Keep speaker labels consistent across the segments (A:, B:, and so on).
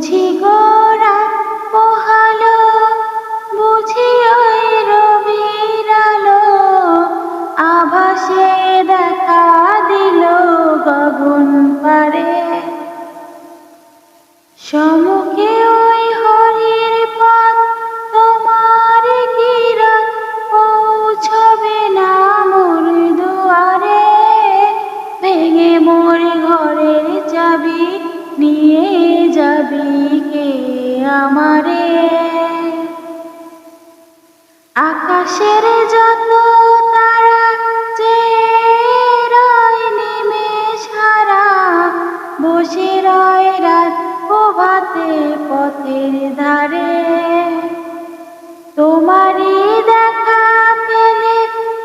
A: বুঝি গোরা পোহালো, বুঝি ওই রবির আলো, আভাসে দেখা দিল গগন পারে। সমুখে ওই হরির পথ, তোমার কিরণ পৌঁছবে না মোর দুয়ারে। ভেঙে মোর ঘরের চাবি নিয়ে যাবি কে আমারে। আকাশের যত তারা চেয়ে রয় নিমেষ হারা, বসে রয় রাত প্রভাতে পথের ধারে। তোমারই দেখা পেলে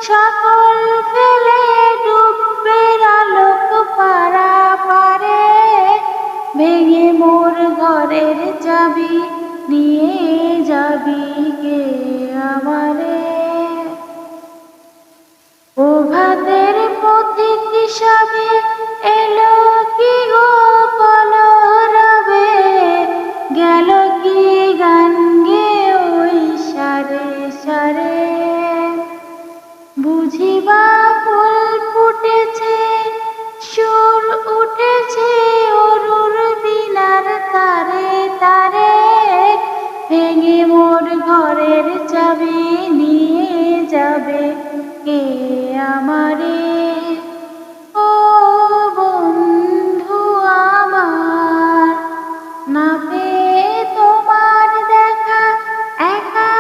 A: সকল ফেলে ডুববে আলোক পারা পারে। ভেঙে মোর ঘরের চাবি নিয়ে যাবি কে আমারে। প্রভাতের পথিক হিসাবে এলো কি গো কলরবে, গেল কি গান গে ওই সারে সারে। বুঝিবা ফুল ফুটেছে, সুর উঠেছে অরুর বীণার তারে তারে। ভেঙে মোর ঘরের চাবি নিয়ে যাবে কে আমারে। ও বন্ধু আমার, না পেয়ে তোমার দেখা একা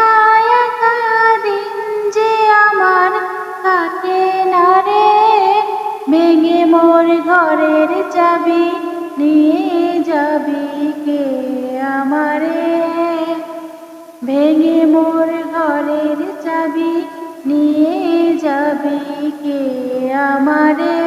A: একা দিন যে আমার কাটে না রে। ভেঙে মোর ঘরের চাবি নিয়ে যাবি কে আমারে। ভেঙে মোর ঘরের চাবি নিয়ে যাবি কে আমারে।